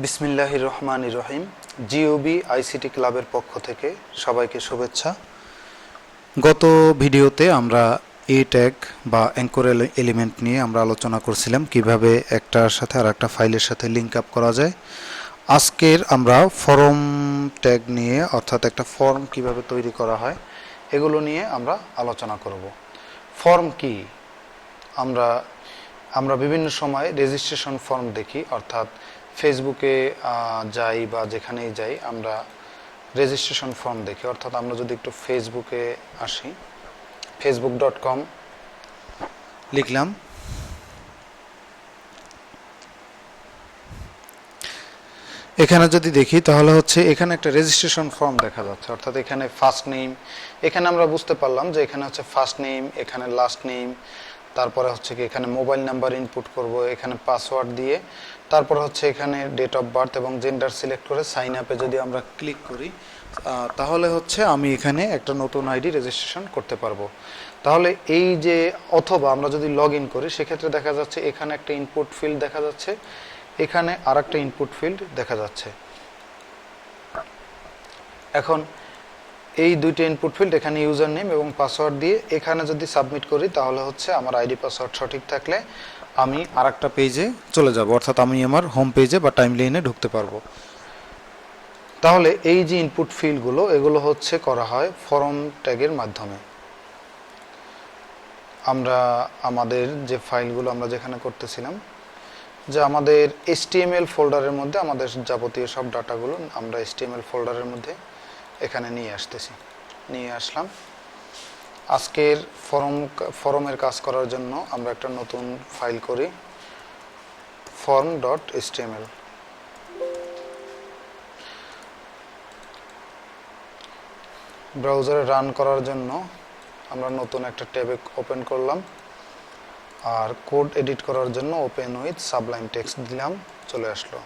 বিসমিল্লাহির রহমানির রহিম। GOB ICT ক্লাবের পক্ষ থেকে সবাইকে শুভেচ্ছা। গত ভিডিওতে আমরা এ ট্যাগ বা অ্যাঙ্কর এলিমেন্ট নিয়ে আমরা আলোচনা করছিলাম কিভাবে একটার সাথে আর একটা ফাইলের সাথে লিঙ্ক আপ করা যায়। আজকের আমরা ফর্ম ট্যাগ নিয়ে, অর্থাৎ একটা ফর্ম কিভাবে তৈরি করা হয় এগুলো নিয়ে আমরা আলোচনা করব। ফর্ম কি? আমরা বিভিন্ন সময় রেজিস্ট্রেশন ফর্ম দেখি, অর্থাৎ ফেসবুকে যাই বা যেখানেই যাই আমরা রেজিস্ট্রেশন ফর্ম দেখি। অর্থাৎ আমরা যদি একটু ফেসবুকে আসি, facebook.com লিখলাম, এখানে যদি দেখি তাহলে হচ্ছে এখানে একটা রেজিস্ট্রেশন ফর্ম দেখা যাচ্ছে। অর্থাৎ এখানে ফার্স্ট নেম, এখানে আমরা বুঝতে পারলাম যে এখানে হচ্ছে ফার্স্ট নেম, এখানে লাস্ট নেম, তারপরে হচ্ছে কি এখানে মোবাইল নাম্বার ইনপুট করব, এখানে পাসওয়ার্ড দিয়ে, তারপর হচ্ছে এখানে ডেট অফ বার্থ এবং জেন্ডার সিলেক্ট করে সাইন আপে যদি আমরা ক্লিক করি তাহলে হচ্ছে আমি এখানে একটা নতুন আইডি রেজিস্ট্রেশন করতে পারবো। তাহলে এই যে, অথবা আমরা যদি লগ ইন করি সেক্ষেত্রে দেখা যাচ্ছে এখানে একটা ইনপুট ফিল্ড দেখা যাচ্ছে, এখানে আর একটা ইনপুট ফিল্ড দেখা যাচ্ছে। এখন এই দুইটা ইনপুট ফিল্ড, এখানে ইউজার নেম এবং পাসওয়ার্ড দিয়ে এখানে যদি সাবমিট করি তাহলে হচ্ছে আমার আইডি পাসওয়ার্ড সঠিক থাকলে আমি আর একটা পেজে চলে যাব, অর্থাৎ আমি আমার হোম পেজে বা টাইম লাইনে ঢুকতে পারবো। তাহলে এই যে ইনপুট ফিল্ডগুলো, এগুলো হচ্ছে করা হয় ফর্ম ট্যাগের মাধ্যমে। আমরা আমাদের যে ফাইলগুলো আমরা যেখানে করতেছিলাম, যে আমাদের HTML ফোল্ডারের মধ্যে আমাদের যাবতীয় সব ডাটাগুলো আমরা HTML ফোল্ডারের মধ্যে এখানে নিয়ে আসলাম। আজকের ফর্মের কাজ করার জন্য আমরা একটা নতুন ফাইল করি, form.html। ব্রাউজারে রান করার জন্য আমরা নতুন একটা ট্যাবে ওপেন করলাম, আর কোড এডিট করার জন্য ওপেন উইথ সাবলাইম টেক্সট দিলাম, চলে আসলো।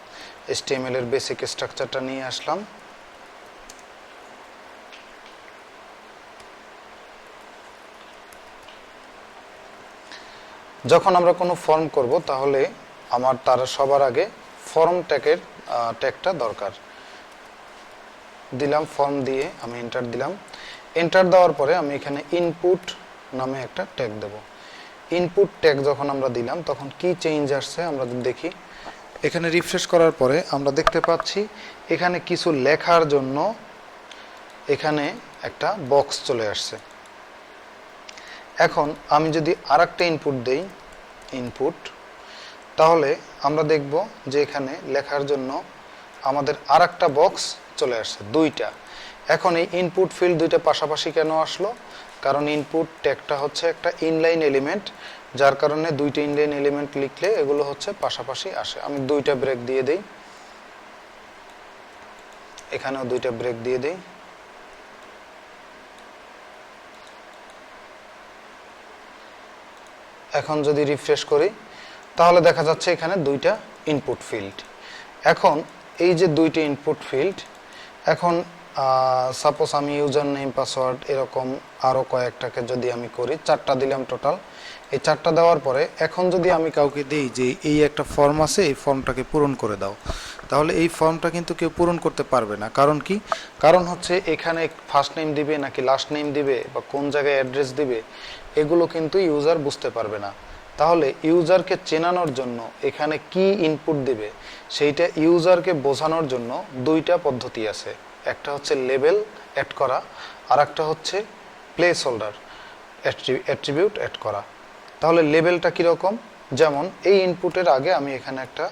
HTML এর বেসিক স্ট্রাকচারটা নিয়ে আসলাম। যখন আমরা কোনো ফর্ম করব তাহলে তার সবার আগে ফর্ম ট্যাগটা দরকার। দিলাম ফর্ম দিয়ে আমি এন্টার দিলাম। এন্টার দেওয়ার পরে আমি এখানে ইনপুট নামে একটা ট্যাগ দেব। ইনপুট ট্যাগ যখন আমরা দিলাম তখন কি চেঞ্জ আসছে আমরা দেখি। এখানে রিফ্রেশ করার পরে আমরা দেখতে পাচ্ছি এখানে কিছু লেখার জন্য এখানে একটা বক্স চলে আসছে। এখন আমি যদি আরেকটা ইনপুট দেই, ইনপুট, তাহলে আমরা দেখব যে এখানে লেখার জন্য আমাদের আরেকটা বক্স চলে আসছে, দুইটা। এখন এই ইনপুট ফিল্ড দুইটা পাশাপাশি কেন আসলো? কারণ ইনপুট ট্যাগটা হচ্ছে একটা ইনলাইন এলিমেন্ট, যার কারণে দুইটা ইনলাইন এলিমেন্ট লিখলে এগুলো হচ্ছে পাশাপাশি আসে। আমি দুইটা ব্রেক দিয়ে দেই, এখানেও দুইটা ব্রেক দিয়ে দেই। এখন যদি রিফ্রেশ করি তাহলে দেখা যাচ্ছে এখানে দুইটা ইনপুট ফিল্ড। এখন এই যে দুইটা ইনপুট ফিল্ড, এখন সাপোজ আমি ইউজার নেম পাসওয়ার্ড এরকম আরও কয়েকটাকে যদি আমি করি, চারটা দিলাম টোটাল। এই চারটা দেওয়ার পরে এখন যদি আমি কাউকে দিই যে এই একটা ফর্ম আছে, এই ফর্মটাকে পূরণ করে দাও, তাহলে এই ফর্মটা কিন্তু কেউ পূরণ করতে পারবে না। কারণ কি? কারণ হচ্ছে এখানে ফার্স্ট নেম দিবে নাকি লাস্ট নেম দিবে বা কোন জায়গায় অ্যাড্রেস দিবে এগুলো কিন্তু ইউজার বুঝতে পারবে না। তাহলে ইউজারকে চেনানোর জন্য এখানে কি ইনপুট দিবে সেইটা ইউজারকে বোঝানোর জন্য দুইটা পদ্ধতি আছে। একটা হচ্ছে লেবেল অ্যাড করা, আর একটা হচ্ছে প্লেস হোল্ডার অ্যাট্রিবিউট অ্যাড করা। তাহলে লেবেলটা কীরকম? যেমন এই ইনপুটের আগে আমি এখানে একটা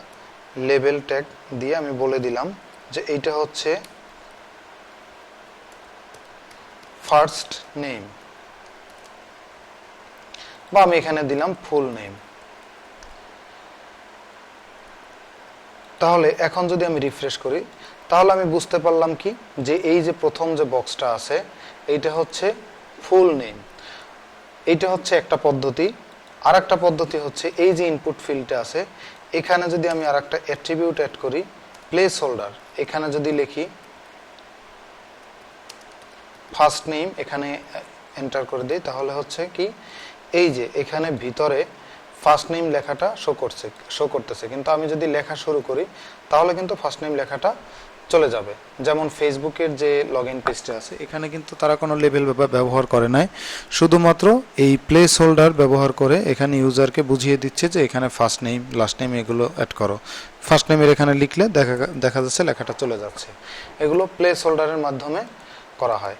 লেবেল ট্যাগ দিয়ে আমি বলে দিলাম যে এইটা হচ্ছে ফার্স্ট নেম, বা আমি এখানে দিলাম ফুল নেম। তাহলে এখন যদি আমি রিফ্রেশ করি তাহলে আমি বুঝতে পারলাম কি, যে এই যে প্রথম যে বক্সটা আছে এইটা হচ্ছে ফুল নেম। এইটা হচ্ছে একটা পদ্ধতি। আর একটা পদ্ধতি হচ্ছে এই যে ইনপুট ফিল্ডটা আছে এখানে যদি আমি আর একটা অ্যাট্রিবিউট অ্যাড করি, প্লেস হোল্ডার, এখানে যদি লিখি ফার্স্ট নেম, এখানে এন্টার করে দিই, তাহলে হচ্ছে কি এই যে এখানে ভিতরে ফার্স্ট নেম লেখাটা শো করতেছে, কিন্তু আমি যদি লেখা শুরু করি তাহলে কিন্তু ফার্স্ট নেম লেখাটা চলে যাবে। যেমন ফেসবুকের যে লগইন পেজটা আছে এখানে কিন্তু তারা কোনো লেবেল ব্যবহার করে নাই, শুধুমাত্র এই প্লেস হোল্ডার ব্যবহার করে এখানে ইউজারকে বুঝিয়ে দিচ্ছে যে এখানে ফার্স্ট নেম লাস্ট নেম এগুলো অ্যাড করো। ফার্স্ট নেমের এখানে লিখলে দেখা যাচ্ছে লেখাটা চলে যাচ্ছে। এগুলো প্লেস হোল্ডারের মাধ্যমে করা হয়।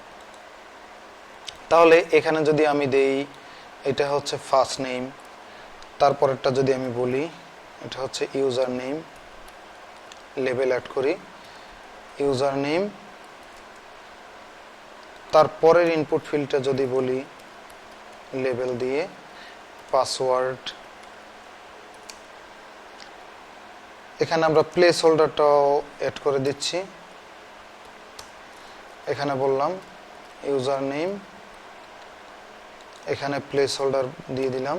তাহলে এখানে যদি আমি দেই এটা হচ্ছে ফার্স্ট নেম, তারপরেরটা যদি আমি বলি এটা হচ্ছে ইউজার নেম, লেবেল অ্যাড করি ইউজার নেম, তারপরের ইনপুট ফিল্ডটা যদি বলি লেবেল দিয়ে পাসওয়ার্ড, এখানে আমরা প্লেস হোল্ডারটাও অ্যাড করে দিচ্ছি। এখানে বললাম ইউজার নেম, এখানে প্লেস হোল্ডার দিয়ে দিলাম।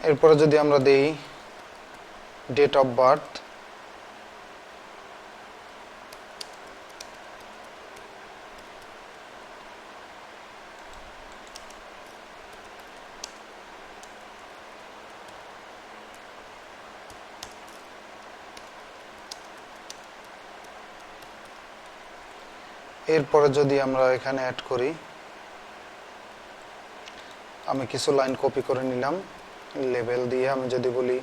এরপরে যদি আমরা দেই ডেট অফ বার্থ, এরপরে যদি আমরা এখানে অ্যাড করি, আমি কিছু লাইন কপি করে নিলাম লেবেল দিয়ে। আমি যদি বলি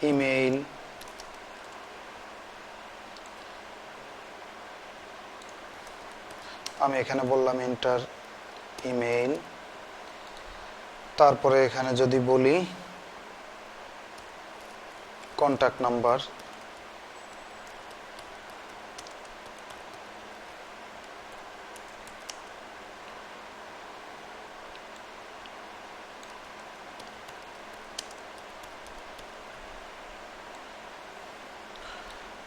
ইমেইল, আমি এখানে বললাম এন্টার ইমেইল, তারপরে এখানে যদি বলি কন্ট্যাক্ট নাম্বার,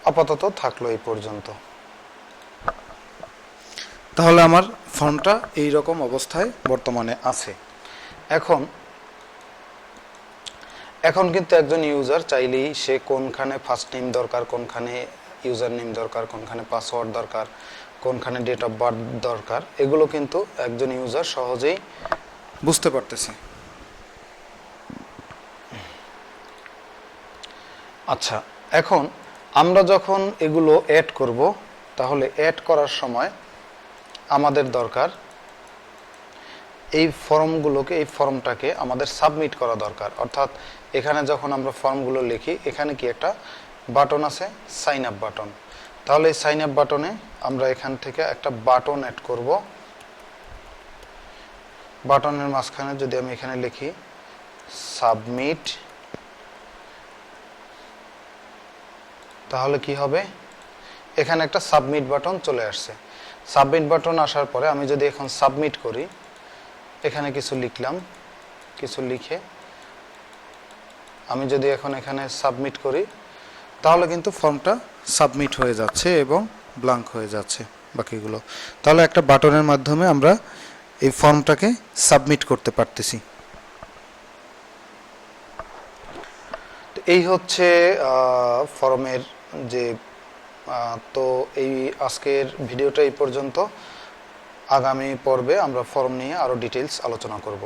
আপাতত থাকলো এই পর্যন্ত। তাহলে আমার ফর্মটা এই রকম অবস্থায় বর্তমানে আছে। এখন কিন্তু একজন ইউজার চাইলেই সে কোনখানে ফার্স্ট নেম দরকার, কোনখানে ইউজার নেম দরকার, কোনখানে পাসওয়ার্ড দরকার, কোনখানে ডেট অফ বার্থ দরকার, এগুলো কিন্তু একজন ইউজার সহজেই বুঝতে পারতেছে। আচ্ছা, এখন আমরা যখন এগুলো অ্যাড করব, তাহলে অ্যাড করার সময় আমাদের দরকার এই ফর্মটাকে আমাদের সাবমিট করা দরকার। অর্থাৎ এখানে যখন আমরা ফর্মগুলো লিখি, এখানে কি একটা বাটন আছে, সাইন আপ বাটন। তাহলে এই সাইন আপ বাটনে আমরা এখান থেকে একটা বাটন অ্যাড করব। বাটনের মাঝখানে যদি আমি এখানে লিখি সাবমিট, তাহলে কি হবে, এখানে একটা সাবমিট বাটন চলে আসছে। সাবমিট বাটন আসার পরে আমি যদি এখন সাবমিট করি, এখানে কিছু লিখলাম, কিছু লিখে আমি যদি এখন এখানে সাবমিট করি, তাহলে কিন্তু ফর্মটা সাবমিট হয়ে যাচ্ছে এবং ব্ল্যাঙ্ক হয়ে যাচ্ছে বাকিগুলো। তাহলে একটা বাটনের মাধ্যমে আমরা এই ফর্মটাকে সাবমিট করতে পারতেছি। এই হচ্ছে ফর্মের যে তো এই আজকের ভিডিওটা এই পর্যন্ত। আগামী পর্বে আমরা ফর্ম নিয়ে আরো ডিটেইলস আলোচনা করব।